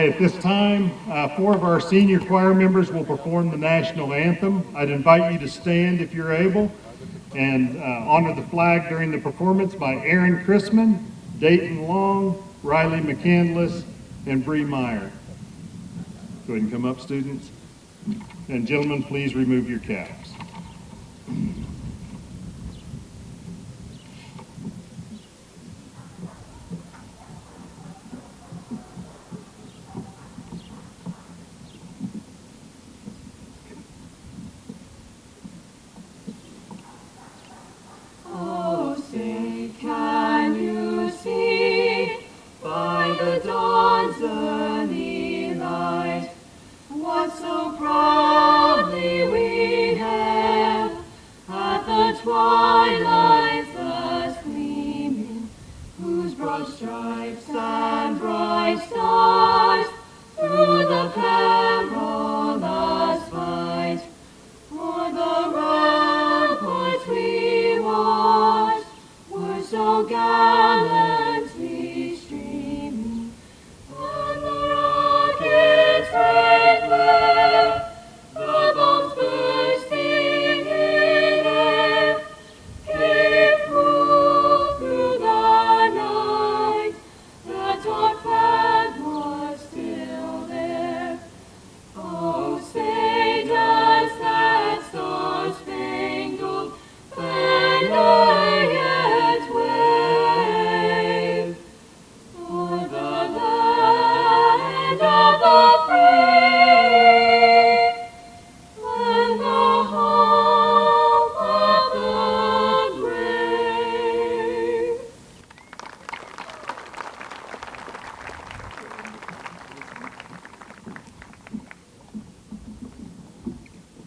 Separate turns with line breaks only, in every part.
Okay, at this time, 4 of our senior choir members will perform the national anthem. I'd invite you to stand if you're able and honor the flag during the performance by Aaron Chrisman, Dayton Long, Riley McCandless, and Bree Mayer. Go ahead and come up, students. And gentlemen, please remove your caps.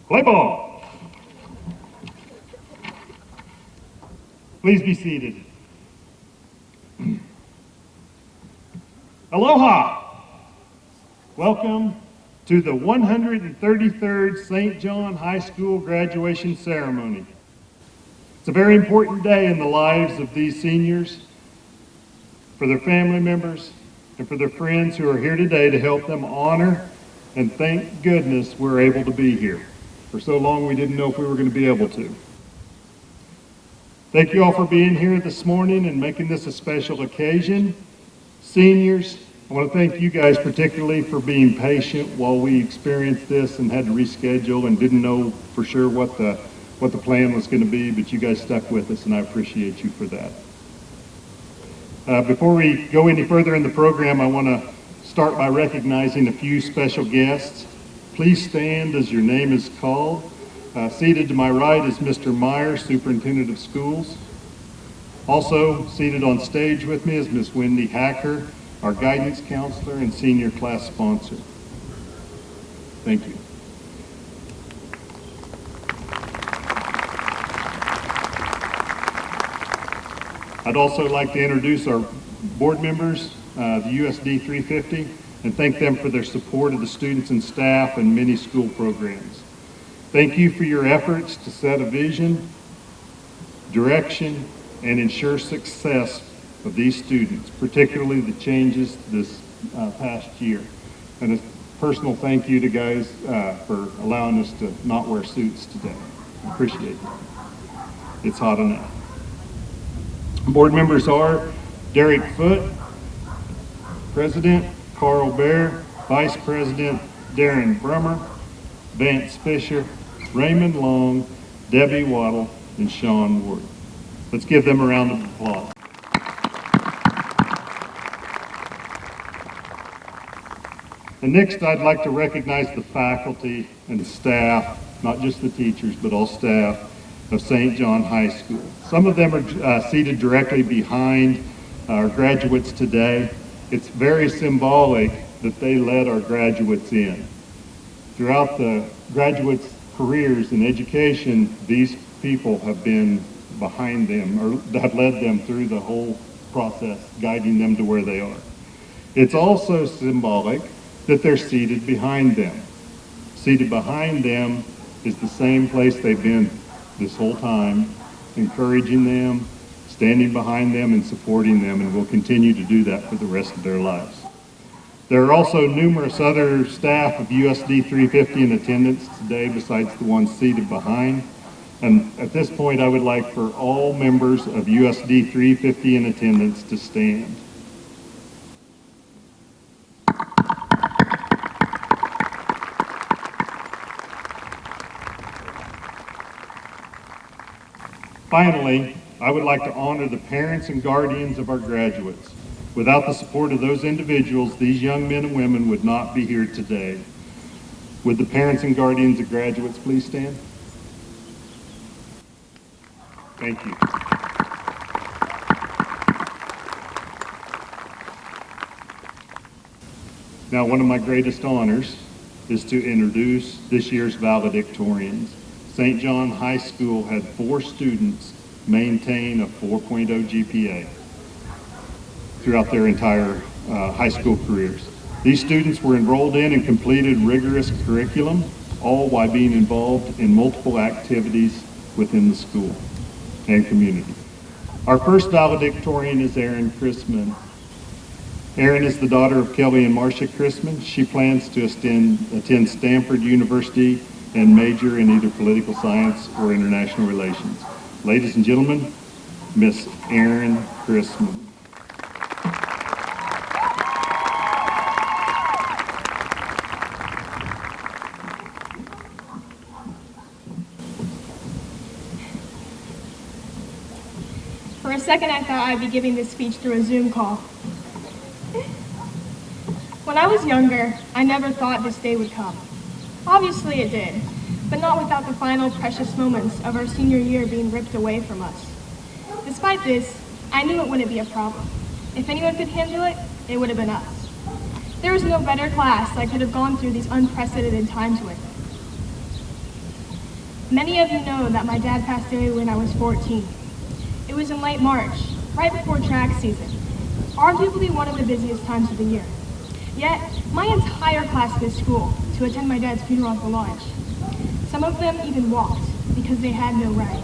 Play ball. Please be seated. Aloha. Welcome to the 133rd St. John High School graduation ceremony. It's a very important day in the lives of these seniors, for their family members, and for their friends who are here today to help them honor, and thank goodness we're able to be here. For so long we didn't know if we were going to be able to. Thank you all for being here this morning and making this a special occasion. Seniors, I want to thank you guys particularly for being patient while we experienced this and had to reschedule and didn't know for sure what the plan was going to be, but you guys stuck with us and I appreciate you for that. Before we go any further in the program, I want to start by recognizing a few special guests. Please stand as your name is called. Seated to my right is Mr. Meyer, Superintendent of Schools. Also seated on stage with me is Ms. Wendy Hacker, our guidance counselor and senior class sponsor. Thank you. I'd also like to introduce our board members, the USD 350, and thank them for their support of the students and staff and many school programs. Thank you for your efforts to set a vision, direction, and ensure success of these students, particularly the changes this past year. And a personal thank you to guys for allowing us to not wear suits today. I appreciate it. It's hot enough. Board members are Derek Foote, President, Carl Bear, Vice President Darren Brummer, Vance Fisher, Raymond Long, Debbie Waddle, and Sean Ward. Let's give them a round of applause. And next, I'd like to recognize the faculty and staff, not just the teachers, but all staff of St. John High School. Some of them are seated directly behind our graduates today. It's very symbolic that they let our graduates in. Throughout the graduates' careers in education, these people have been behind them or have led them through the whole process, guiding them to where they are. It's also symbolic that they're seated behind them. Seated behind them is the same place they've been this whole time, encouraging them, standing behind them and supporting them, and will continue to do that for the rest of their lives. There are also numerous other staff of USD 350 in attendance today besides the ones seated behind. And at this point, I would like for all members of USD 350 in attendance to stand. Finally, I would like to honor the parents and guardians of our graduates. Without the support of those individuals, these young men and women would not be here today. Would the parents and guardians of graduates please stand? Thank you. Now, one of my greatest honors is to introduce this year's valedictorians. St. John High School had 4 students maintain a 4.0 GPA throughout their entire high school careers. These students were enrolled in and completed rigorous curriculum, all while being involved in multiple activities within the school and community. Our first valedictorian is Erin Chrisman. Erin is the daughter of Kelly and Marcia Chrisman. She plans to attend Stanford University and major in either political science or international relations. Ladies and gentlemen, Miss Erin Chrisman.
For a second, I thought I'd be giving this speech through a Zoom call. When I was younger, I never thought this day would come. Obviously it did, but not without the final precious moments of our senior year being ripped away from us. Despite this, I knew it wouldn't be a problem. If anyone could handle it, it would have been us. There was no better class I could have gone through these unprecedented times with. Many of you know that my dad passed away when I was 14. It was in late March, right before track season, arguably one of the busiest times of the year. Yet, my entire class missed school to attend my dad's funeral at the lodge. Some of them even walked because they had no ride.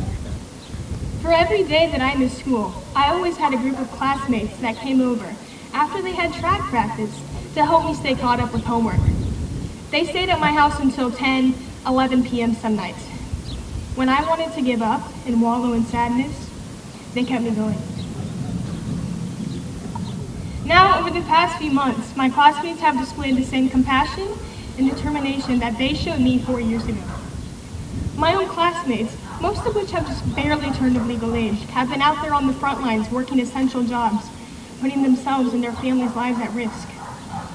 For every day that I missed school, I always had a group of classmates that came over after they had track practice to help me stay caught up with homework. They stayed at my house until 10, 11 p.m. some nights. When I wanted to give up and wallow in sadness, they kept me going. Now, over the past few months, my classmates have displayed the same compassion and determination that they showed me 4 years ago. My own classmates, most of which have just barely turned of legal age, have been out there on the front lines working essential jobs, putting themselves and their families' lives at risk,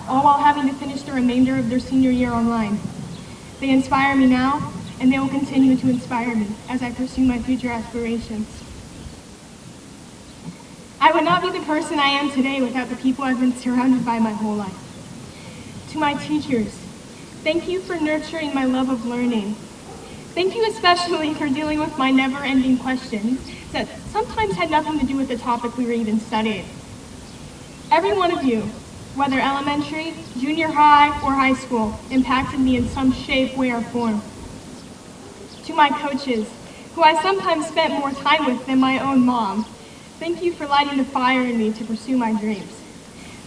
all while having to finish the remainder of their senior year online. They inspire me now, and they will continue to inspire me as I pursue my future aspirations. I would not be the person I am today without the people I've been surrounded by my whole life. To my teachers, thank you for nurturing my love of learning. Thank you especially for dealing with my never-ending questions that sometimes had nothing to do with the topic we were even studying. Every one of you, whether elementary, junior high, or high school, impacted me in some shape, way, or form. To my coaches, who I sometimes spent more time with than my own mom, thank you for lighting the fire in me to pursue my dreams.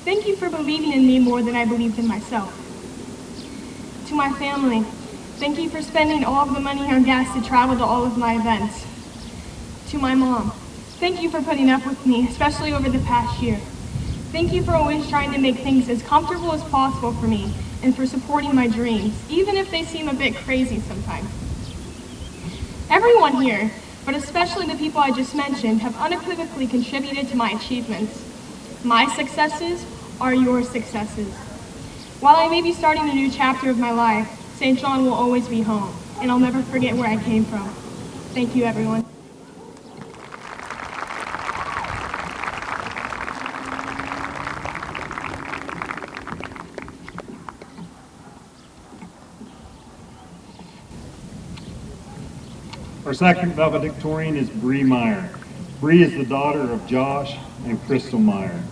Thank you for believing in me more than I believed in myself. To my family, thank you for spending all of the money on gas to travel to all of my events. To my mom, thank you for putting up with me, especially over the past year. Thank you for always trying to make things as comfortable as possible for me and for supporting my dreams, even if they seem a bit crazy sometimes. Everyone here, but especially the people I just mentioned, have unequivocally contributed to my achievements. My successes are your successes. While I may be starting a new chapter of my life, St. John will always be home, and I'll never forget where I came from. Thank you, everyone.
Our second valedictorian is Bree Mayer. Bree is the daughter of Josh and Crystal Mayer.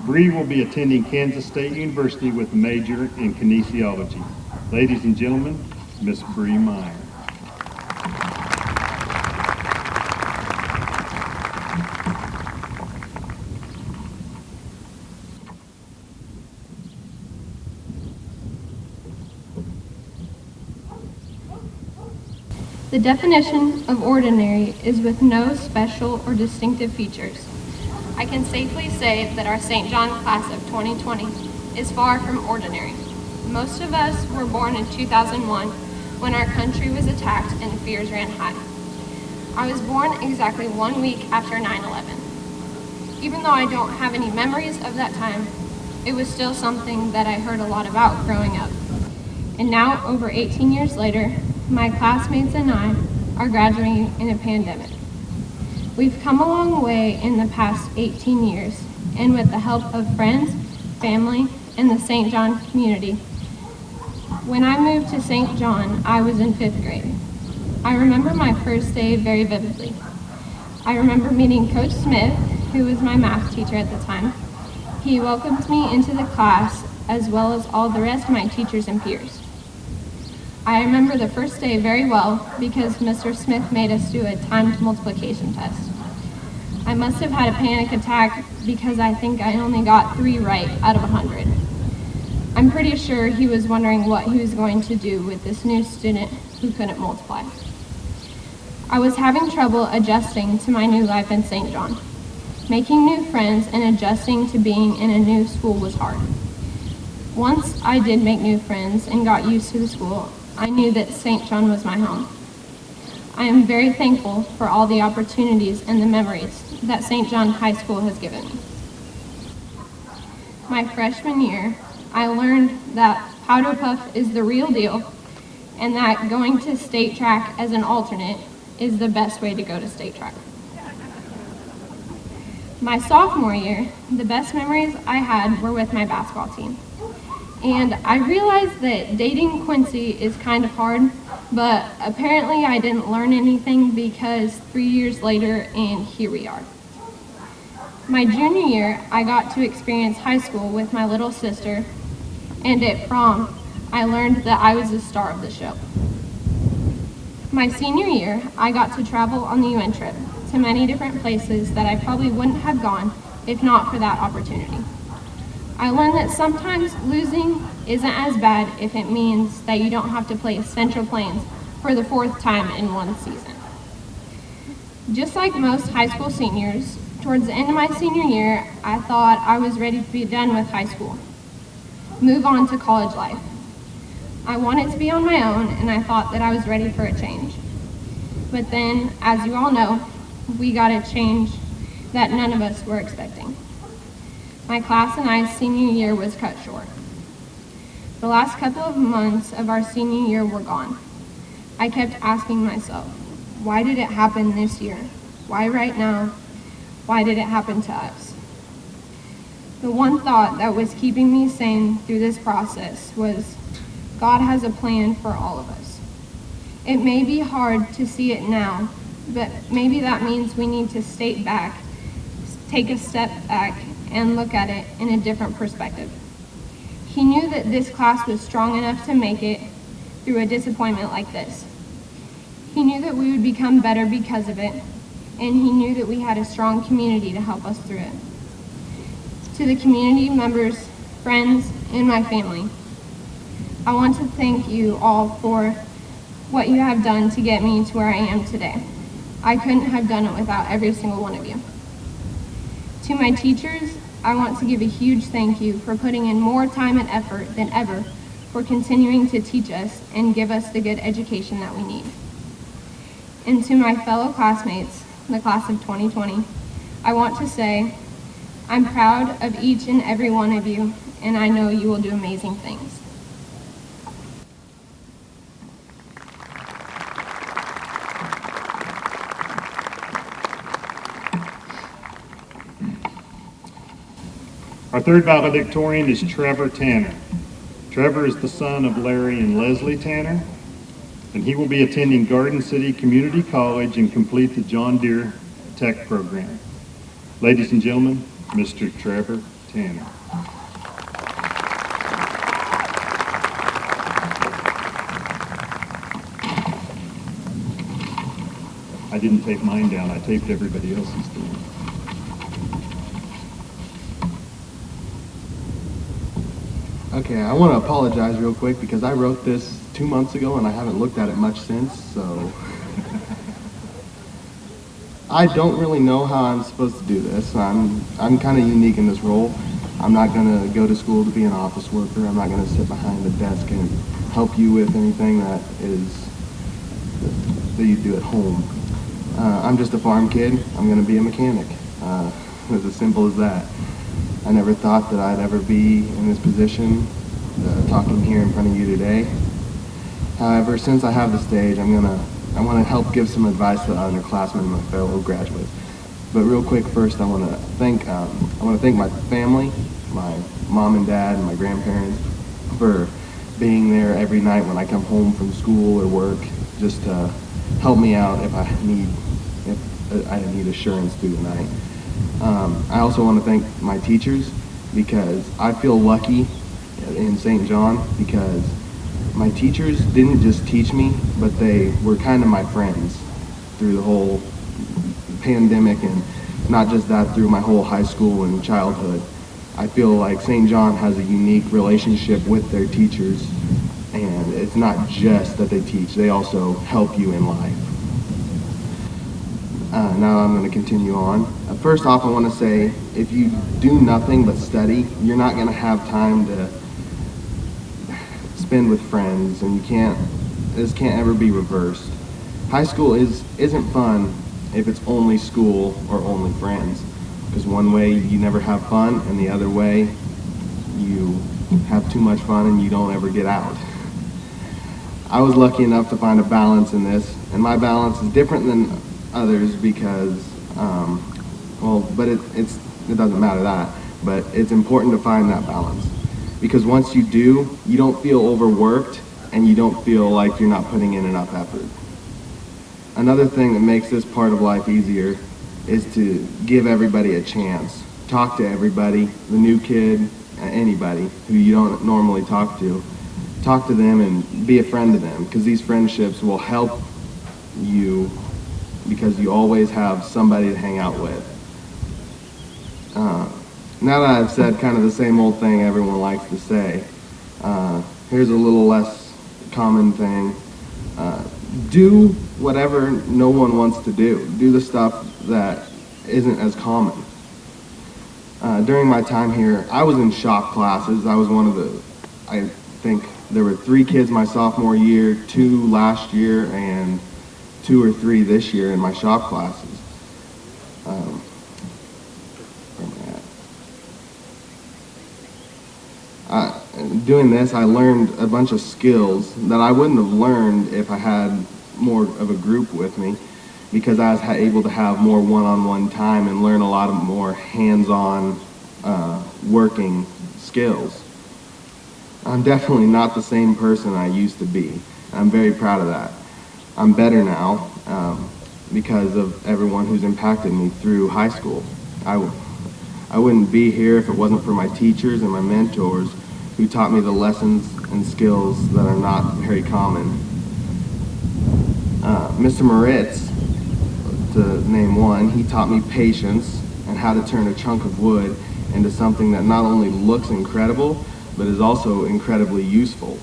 Bree will be attending Kansas State University with a major in kinesiology. Ladies and gentlemen, Miss Bree Mayer.
The definition of ordinary is with no special or distinctive features. I can safely say that our St. John class of 2020 is far from ordinary. Most of us were born in 2001 when our country was attacked and fears ran high. I was born exactly 1 week after 9/11. Even though I don't have any memories of that time, it was still something that I heard a lot about growing up. And now, over 18 years later, my classmates and I are graduating in a pandemic. We've come a long way in the past 18 years, and with the help of friends, family, and the St. John community. When I moved to St. John, I was in 5th grade. I remember my first day very vividly. I remember meeting Coach Smith, who was my math teacher at the time. He welcomed me into the class, as well as all the rest of my teachers and peers. I remember the first day very well because Mr. Smith made us do a timed multiplication test. I must have had a panic attack because I think I only got 3 right out of 100. I'm pretty sure he was wondering what he was going to do with this new student who couldn't multiply. I was having trouble adjusting to my new life in St. John. Making new friends and adjusting to being in a new school was hard. Once I did make new friends and got used to the school, I knew that St. John was my home. I am very thankful for all the opportunities and the memories that St. John High School has given me. My freshman year, I learned that Powder Puff is the real deal and that going to state track as an alternate is the best way to go to state track. My sophomore year, the best memories I had were with my basketball team. And I realized that dating Quincy is kind of hard, but apparently I didn't learn anything because 3 years later, and here we are. My junior year, I got to experience high school with my little sister, and at prom, I learned that I was the star of the show. My senior year, I got to travel on the UN trip to many different places that I probably wouldn't have gone if not for that opportunity. I learned that sometimes losing isn't as bad if it means that you don't have to play Central Plains for the 4th time in one season. Just like most high school seniors, towards the end of my senior year, I thought I was ready to be done with high school, move on to college life. I wanted to be on my own, and I thought that I was ready for a change. But then, as you all know, we got a change that none of us were expecting. My class and I's senior year was cut short. The last couple of months of our senior year were gone. I kept asking myself, why did it happen this year? Why right now? Why did it happen to us? The one thought that was keeping me sane through this process was, God has a plan for all of us. It may be hard to see it now, but maybe that means we need to take a step back and look at it in a different perspective. He knew that this class was strong enough to make it through a disappointment like this. He knew that we would become better because of it, and he knew that we had a strong community to help us through it. To the community members, friends, and my family, I want to thank you all for what you have done to get me to where I am today. I couldn't have done it without every single one of you. To my teachers, I want to give a huge thank you for putting in more time and effort than ever for continuing to teach us and give us the good education that we need. And to my fellow classmates, the class of 2020, I want to say, I'm proud of each and every one of you, and I know you will do amazing things.
Our third valedictorian is Trevor Tanner. Trevor is the son of Larry and Leslie Tanner, and he will be attending Garden City Community College and complete the John Deere Tech program. Ladies and gentlemen, Mr. Trevor Tanner. I didn't tape mine down, I taped everybody else's down.
Okay, I want to apologize real quick because I wrote this 2 months ago and I haven't looked at it much since, so I don't really know how I'm supposed to do this. I'm kind of unique in this role. I'm not going to go to school to be an office worker. I'm not going to sit behind the desk and help you with anything that you do at home. I'm just a farm kid. I'm going to be a mechanic. It's as simple as that. I never thought that I'd ever be in this position, talking here in front of you today. However, since I have the stage, I want to help give some advice to the underclassmen and my fellow graduates. But real quick, first I want to thank my family, my mom and dad, and my grandparents for being there every night when I come home from school or work, just to help me out if I need assurance through the night. I also want to thank my teachers, because I feel lucky in St. John because my teachers didn't just teach me, but they were kind of my friends through the whole pandemic, and not just that, through my whole high school and childhood. I feel like St. John has a unique relationship with their teachers, and it's not just that they teach, they also help you in life. Now I'm going to continue on. First off, I want to say, if you do nothing but study, you're not going to have time to spend with friends, and this can't ever be reversed. High school isn't fun if it's only school or only friends, because one way you never have fun, and the other way you have too much fun and you don't ever get out. I was lucky enough to find a balance in this, and my balance is different than others because, but it doesn't matter that, but it's important to find that balance. Because once you do, you don't feel overworked, and you don't feel like you're not putting in enough effort. Another thing that makes this part of life easier is to give everybody a chance. Talk to everybody, the new kid, anybody who you don't normally talk to. Talk to them and be a friend to them, because these friendships will help you, because you always have somebody to hang out with. Now that I've said kind of the same old thing everyone likes to say, here's a little less common thing. Do whatever no one wants to do. Do the stuff that isn't as common. During my time here, I was in shop classes. I was I think there were 3 kids my sophomore year, 2 last year, and 2 or 3 this year in my shop classes. Doing this, I learned a bunch of skills that I wouldn't have learned if I had more of a group with me, because I was able to have more one-on-one time and learn a lot of more hands-on working skills. I'm definitely not the same person I used to be. I'm very proud of that. I'm better now because of everyone who's impacted me through high school. I wouldn't be here if it wasn't for my teachers and my mentors who taught me the lessons and skills that are not very common. Mr. Moritz, to name one, he taught me patience and how to turn a chunk of wood into something that not only looks incredible, but is also incredibly useful.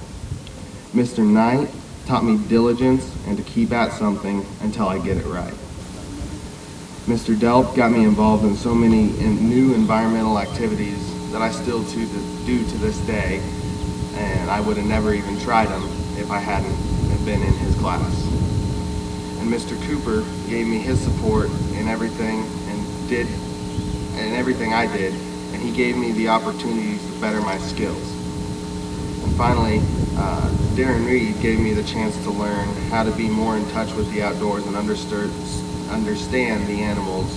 Mr. Knight taught me diligence and to keep at something until I get it right. Mr. Delp got me involved in so many new environmental activities that I still do to this day, and I would have never even tried them if I hadn't been in his class. And Mr. Cooper gave me his support in everything I did, and he gave me the opportunities to better my skills. And finally, Darren Reed gave me the chance to learn how to be more in touch with the outdoors and understand the animals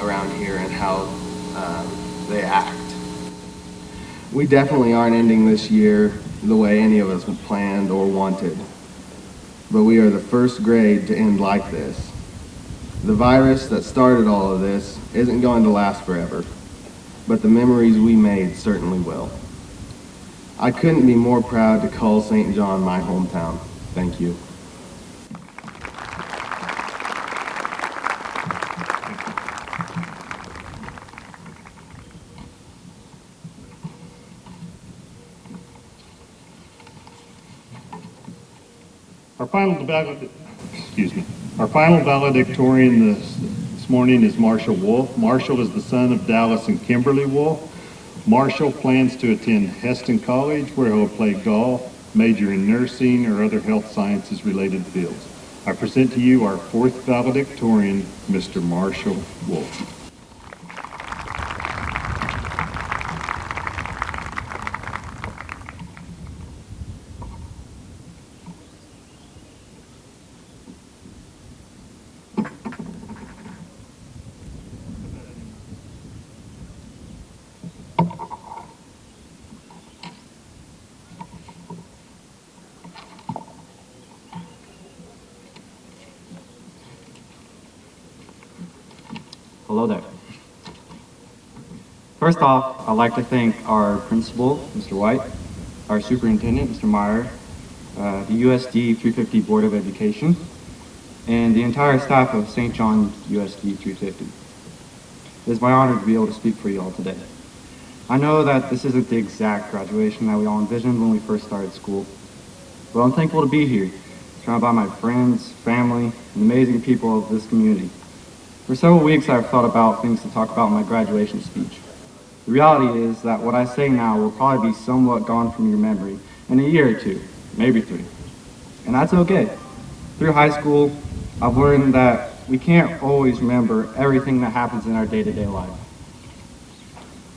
around here and how they act. We definitely aren't ending this year the way any of us planned or wanted, but we are the first grade to end like this. The virus that started all of this isn't going to last forever, but the memories we made certainly will. I couldn't be more proud to call St. John my hometown. Thank you. Our final valedictorian
this morning is Marshall Wolff. Marshall is the son of Dallas and Kimberly Wolff. Marshall plans to attend Heston College, where he'll play golf, major in nursing or other health sciences related fields. I present to you our fourth valedictorian, Mr. Marshall Wolff.
Hello there. First off, I'd like to thank our principal, Mr. White, our superintendent, Mr. Meyer, the USD 350 Board of Education, and the entire staff of St. John USD 350. It is my honor to be able to speak for you all today. I know that this isn't the exact graduation that we all envisioned when we first started school, but I'm thankful to be here, surrounded by my friends, family, and amazing people of this community. For several weeks, I've thought about things to talk about in my graduation speech. The reality is that what I say now will probably be somewhat gone from your memory in a year or two, maybe 3. And that's okay. Through high school, I've learned that we can't always remember everything that happens in our day-to-day life.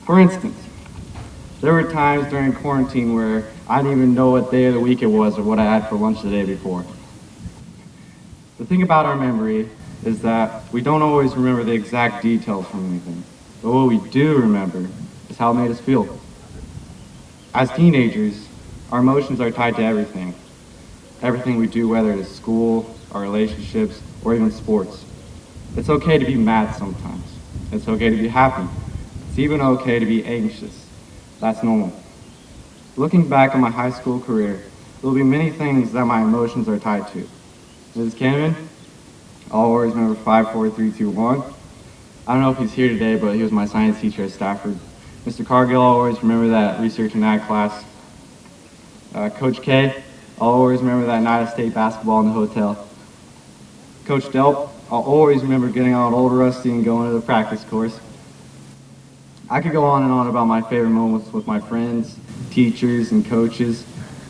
For instance, there were times during quarantine where I didn't even know what day of the week it was or what I had for lunch the day before. The thing about our memory is that we don't always remember the exact details from anything, but what we do remember is how it made us feel. As teenagers, our emotions are tied to everything. Everything we do, whether it is school, our relationships, or even sports. It's okay to be mad sometimes. It's okay to be happy. It's even okay to be anxious. That's normal. Looking back on my high school career, there will be many things that my emotions are tied to. Mrs. Kahneman, I'll always remember 5, 4, 3, 2, 1. I don't know if he's here today, but he was my science teacher at Stafford. Mr. Cargill, I'll always remember that research and ag class. Coach K, I'll always remember that night of state basketball in the hotel. Coach Delp, I'll always remember getting on Old Rusty and going to the practice course. I could go on and on about my favorite moments with my friends, teachers, and coaches.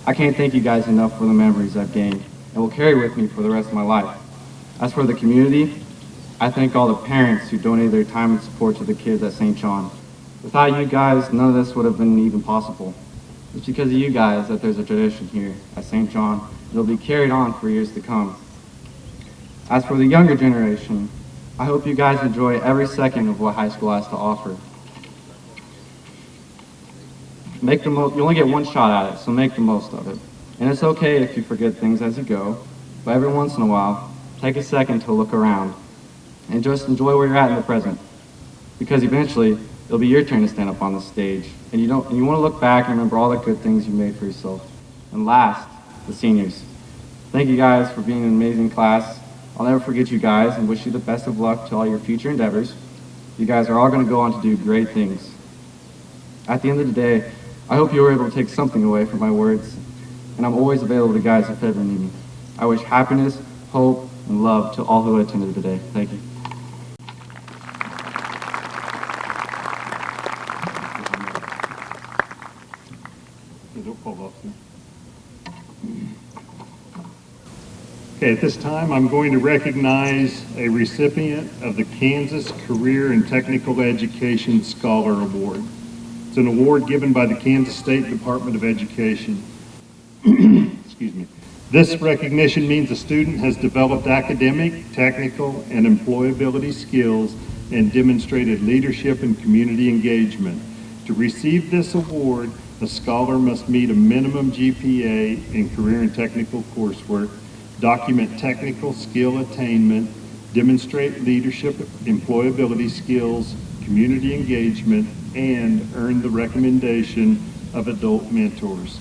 I can't thank you guys enough for the memories I've gained and will carry with me for the rest of my life. As for the community, I thank all the parents who donated their time and support to the kids at St. John. Without you guys, none of this would have been even possible. It's because of you guys that there's a tradition here at St. John, and it'll be carried on for years to come. As for the younger generation, I hope you guys enjoy every second of what high school has to offer. You only get one shot at it, so make the most of it. And it's okay if you forget things as you go, but every once in a while, take a second to look around and just enjoy where you're at in the present. Because eventually, it'll be your turn to stand up on the stage. And you want to look back and remember all the good things you made for yourself. And last, the seniors. Thank you guys for being an amazing class. I'll never forget you guys and wish you the best of luck to all your future endeavors. You guys are all going to go on to do great things. At the end of the day, I hope you were able to take something away from my words. And I'm always available to you guys if ever need me. I wish happiness, hope, and love to all who attended today. Thank you.
Okay, at this time, I'm going to recognize a recipient of the Kansas Career and Technical Education Scholar Award. It's an award given by the Kansas State Department of Education. Excuse me. This recognition means a student has developed academic, technical, and employability skills and demonstrated leadership and community engagement. To receive this award, a scholar must meet a minimum GPA in career and technical coursework, document technical skill attainment, demonstrate leadership, employability skills, community engagement, and earn the recommendation of adult mentors.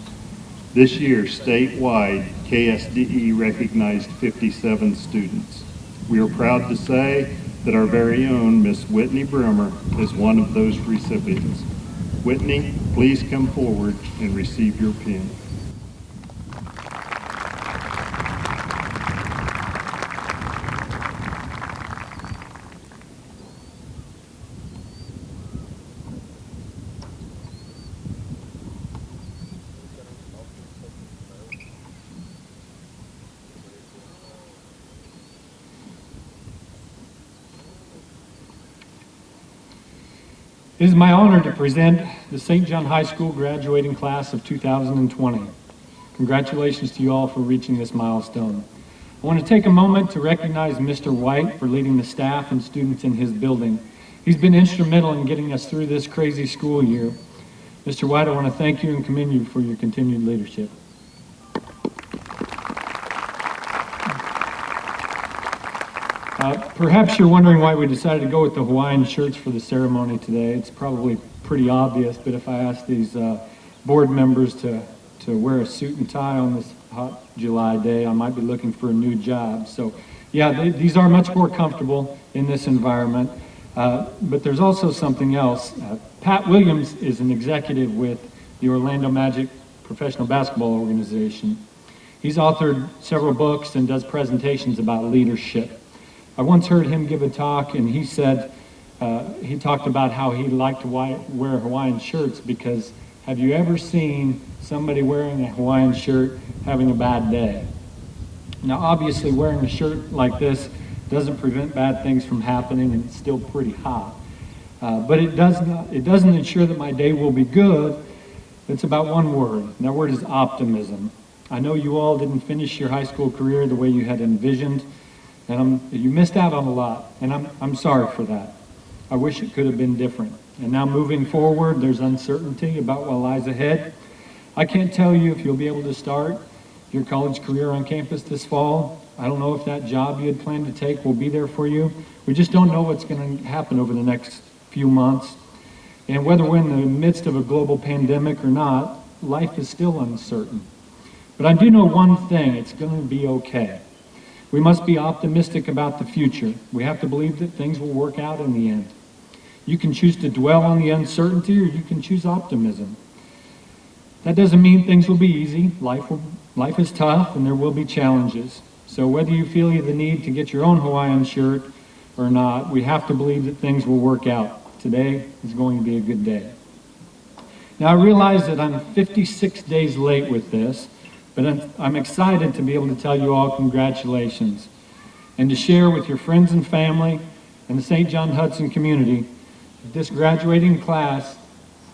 This year, statewide, KSDE recognized 57 students. We are proud to say that our very own Miss Whitney Bremer is one of those recipients. Whitney, please come forward and receive your pin.
It is my honor to present the St. John High School graduating class of 2020. Congratulations to you all for reaching this milestone. I want to take a moment to recognize Mr. White for leading the staff and students in his building. He's been instrumental in getting us through this crazy school year. Mr. White, I want to thank you and commend you for your continued leadership. Perhaps you're wondering why we decided to go with the Hawaiian shirts for the ceremony today. It's probably pretty obvious, but if I ask these board members to wear a suit and tie on this hot July day, I might be looking for a new job. So yeah, these are much more comfortable in this environment, but there's also something else. Pat Williams is an executive with the Orlando Magic Professional Basketball Organization. He's authored several books and does presentations about leadership. I once heard him give a talk, and he said, he talked about how he liked to wear Hawaiian shirts because have you ever seen somebody wearing a Hawaiian shirt having a bad day? Now, obviously, wearing a shirt like this doesn't prevent bad things from happening, and it's still pretty hot. But it doesn't ensure that my day will be good. It's about one word, and that word is optimism. I know you all didn't finish your high school career the way you had envisioned, and you missed out on a lot, and I'm sorry for that. I wish it could have been different. And now moving forward, there's uncertainty about what lies ahead. I can't tell you if you'll be able to start your college career on campus this fall. I don't know if that job you had planned to take will be there for you. We just don't know what's going to happen over the next few months. And whether we're in the midst of a global pandemic or not, life is still uncertain. But I do know one thing, it's going to be okay. We must be optimistic about the future. We have to believe that things will work out in the end. You can choose to dwell on the uncertainty, or you can choose optimism. That doesn't mean things will be easy. Life is tough, and there will be challenges. So whether you feel the need to get your own Hawaiian shirt or not, we have to believe that things will work out. Today is going to be a good day. Now, I realize that I'm 56 days late with this, but I'm excited to be able to tell you all congratulations and to share with your friends and family and the St. John Hudson community that this graduating class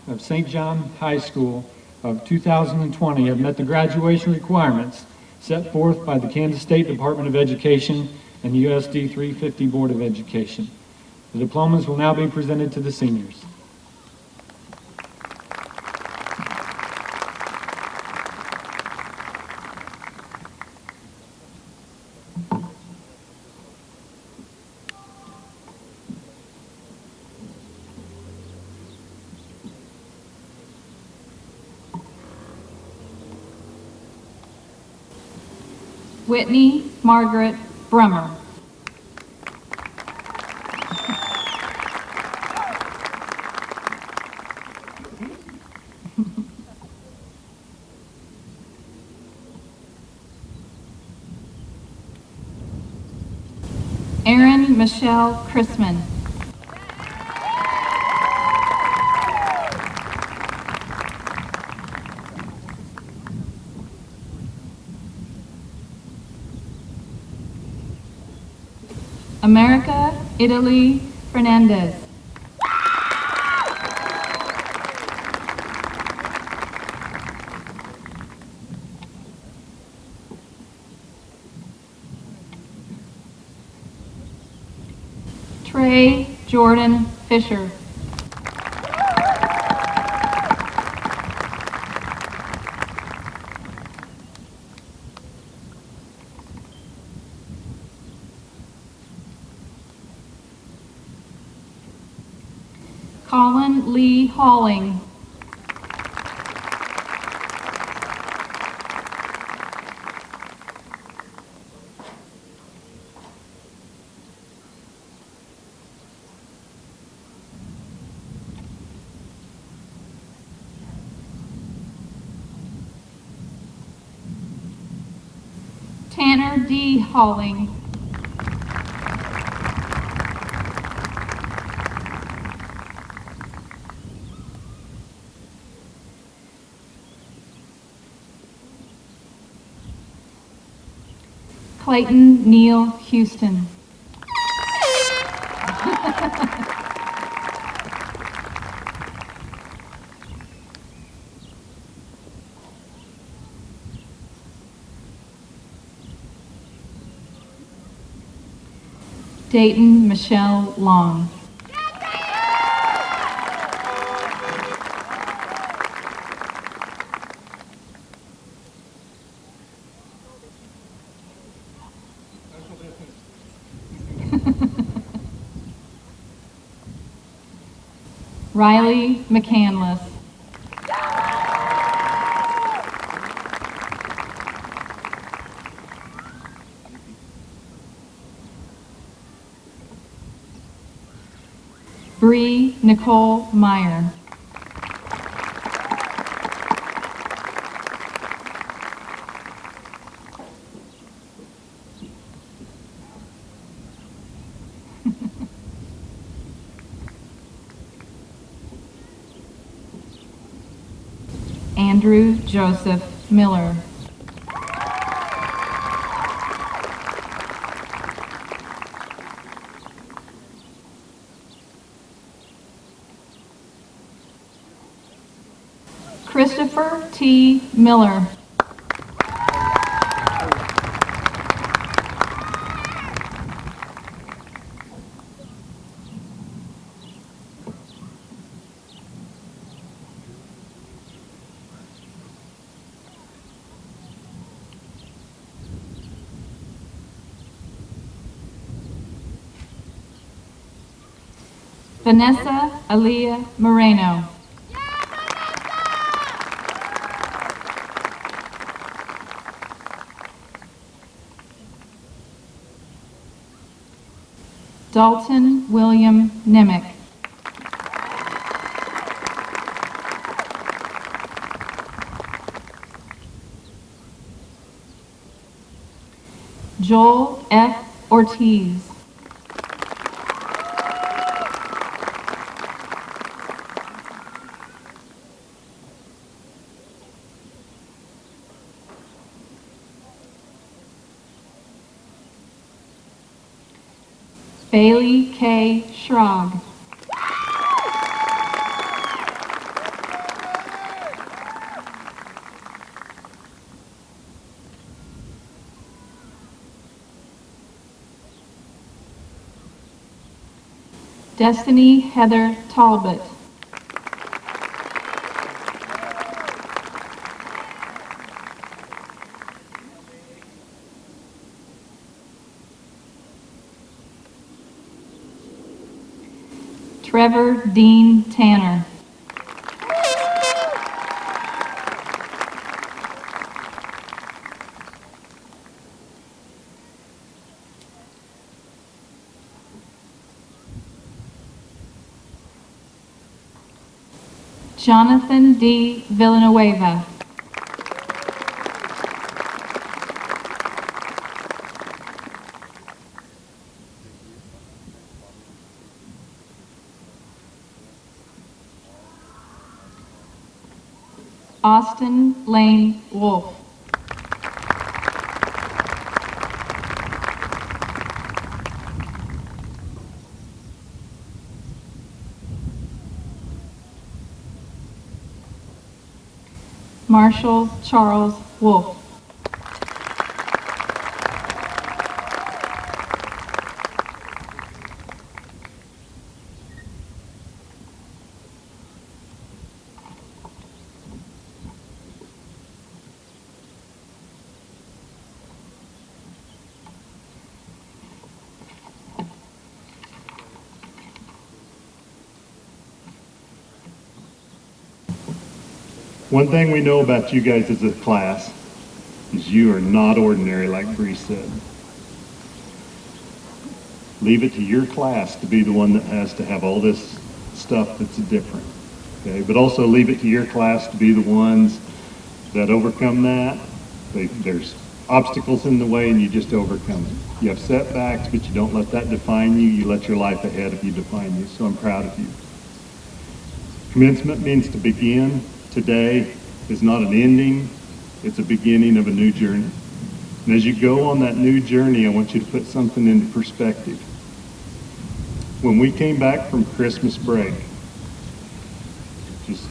of St. John High School of 2020 have met the graduation requirements set forth by the Kansas State Department of Education and the USD 350 Board of Education. The diplomas will now be presented to the seniors.
Whitney Margaret Brummer. Erin Michelle Chrisman. America Italy Fernandez. Trey Jordan Fisher. Colin Lee Halling. Tanner D. Halling. Clayton Neal Houston. Dayton Michelle Long. Riley McCandless. Bree Nicole Meyer. Andrew Joseph Miller. Christopher T. Miller. Vanessa Aaliyah Moreno. Dalton William Nimick. Joel F. Ortiz. Bailey K. Schrag. Destiny Heather Talbot. Trevor Dean Tanner. Jonathan D. Villanueva. Austin Lane Wolff. Marshall Charles Wolff.
One thing we know about you guys as a class is you are not ordinary, like Bree said. Leave it to your class to be the one that has to have all this stuff that's different. Okay? But also leave it to your class to be the ones that overcome that. There's obstacles in the way and you just overcome it. You have setbacks, but you don't let that define you. You let your life ahead of you define you. So I'm proud of you. Commencement means to begin. Today is not an ending, it's a beginning of a new journey. And as you go on that new journey, I want you to put something into perspective. When we came back from Christmas break, just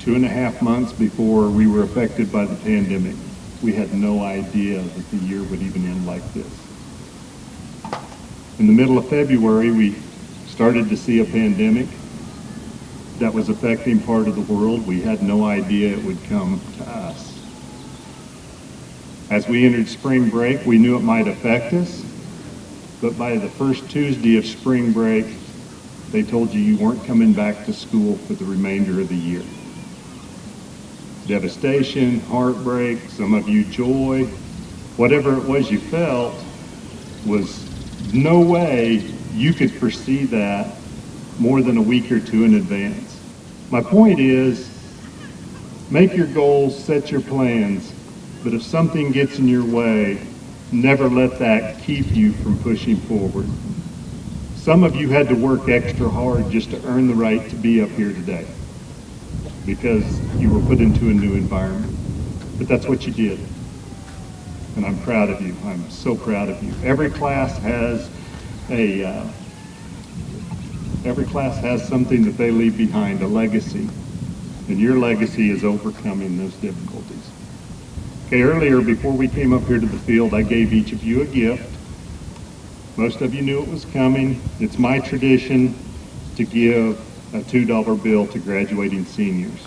2.5 months before we were affected by the pandemic, we had no idea that the year would even end like this. In the middle of February, we started to see a pandemic that was affecting part of the world. We had no idea it would come to us. As we entered spring break, we knew it might affect us, but by the first Tuesday of spring break, they told you weren't coming back to school for the remainder of the year. Devastation, heartbreak, some of you joy, whatever it was you felt, was no way you could foresee that more than a week or two in advance. My point is, make your goals, set your plans, but if something gets in your way, never let that keep you from pushing forward. Some of you had to work extra hard just to earn the right to be up here today because you were put into a new environment. But that's what you did. And I'm proud of you. I'm so proud of you. Every class has something that they leave behind, a legacy. And your legacy is overcoming those difficulties. Okay, earlier, before we came up here to the field, I gave each of you a gift. Most of you knew it was coming. It's my tradition to give a $2 bill to graduating seniors.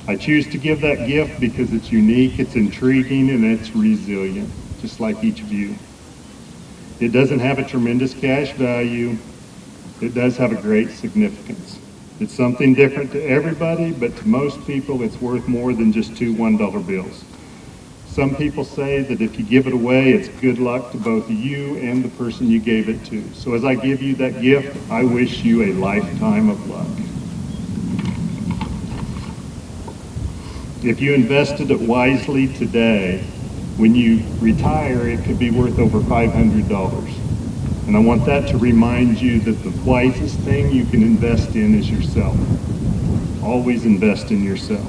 I choose to give that gift because it's unique, it's intriguing, and it's resilient, just like each of you. It doesn't have a tremendous cash value. It does have a great significance. It's something different to everybody, but to most people, it's worth more than just two $1 bills. Some people say that if you give it away, it's good luck to both you and the person you gave it to. So as I give you that gift, I wish you a lifetime of luck. If you invested it wisely today, when you retire, it could be worth over $500. And I want that to remind you that the wisest thing you can invest in is yourself. Always invest in yourself.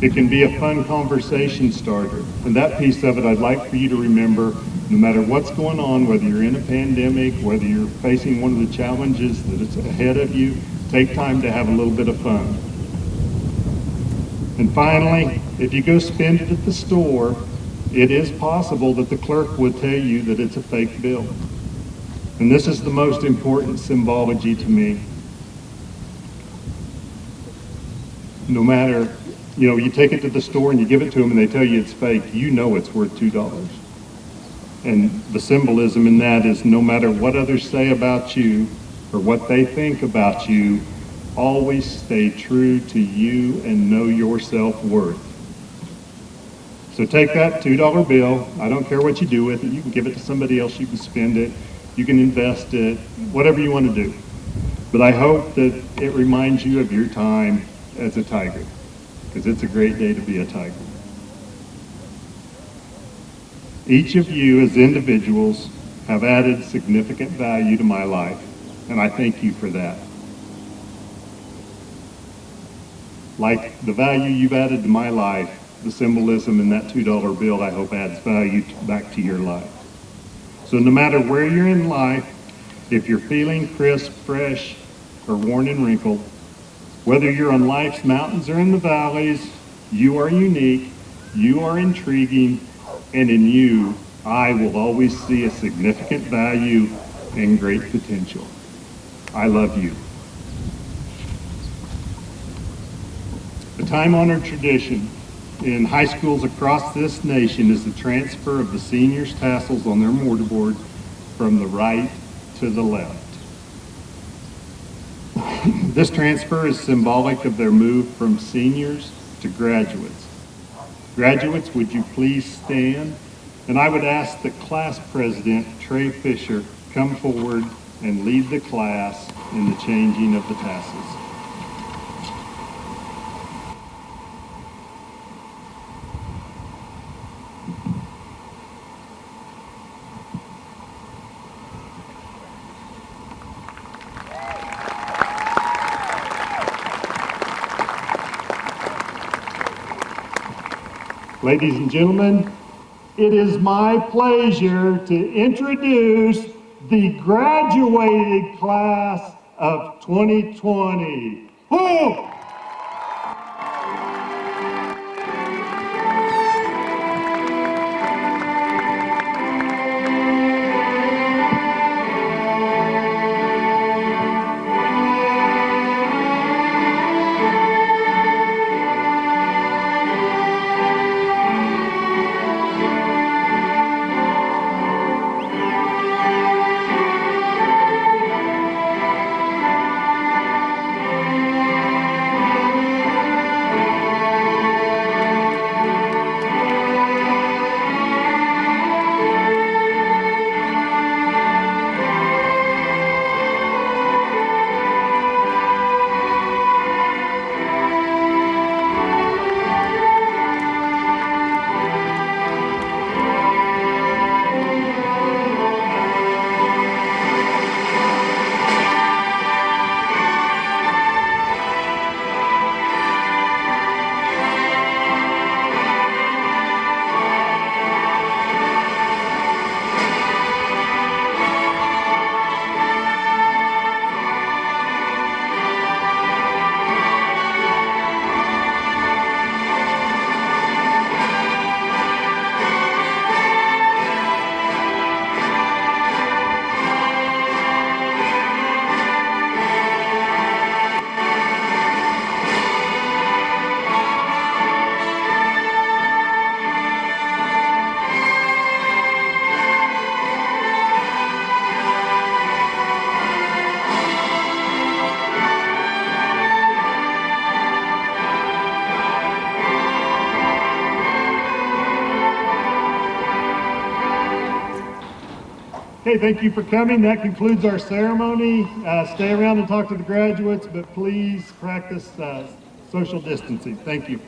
It can be a fun conversation starter. And that piece of it I'd like for you to remember, no matter what's going on, whether you're in a pandemic, whether you're facing one of the challenges that is ahead of you, take time to have a little bit of fun. And finally, if you go spend it at the store, it is possible that the clerk would tell you that it's a fake bill. And this is the most important symbology to me. No matter, you take it to the store and you give it to them and they tell you it's fake, you know it's worth $2. And the symbolism in that is no matter what others say about you or what they think about you, always stay true to you and know your self-worth. So take that $2 bill. I don't care what you do with it. You can give it to somebody else. You can spend it. You can invest it, whatever you want to do. But I hope that it reminds you of your time as a Tiger, because it's a great day to be a Tiger. Each of you as individuals have added significant value to my life, and I thank you for that. Like the value you've added to my life, the symbolism in that $2 bill, I hope, adds value back to your life. So no matter where you're in life, if you're feeling crisp, fresh, or worn and wrinkled, whether you're on life's mountains or in the valleys, you are unique, you are intriguing, and in you, I will always see a significant value and great potential. I love you. A time-honored tradition in high schools across this nation is the transfer of the seniors' tassels on their mortarboard from the right to the left. This transfer is symbolic of their move from seniors to graduates. Graduates, would you please stand? And I would ask that class president Trey Fisher come forward and lead the class in the changing of the tassels. Ladies and gentlemen, it is my pleasure to introduce the graduated class of 2020. Woo! Okay, thank you for coming. That concludes our ceremony. Stay around and talk to the graduates, but please practice social distancing. Thank you.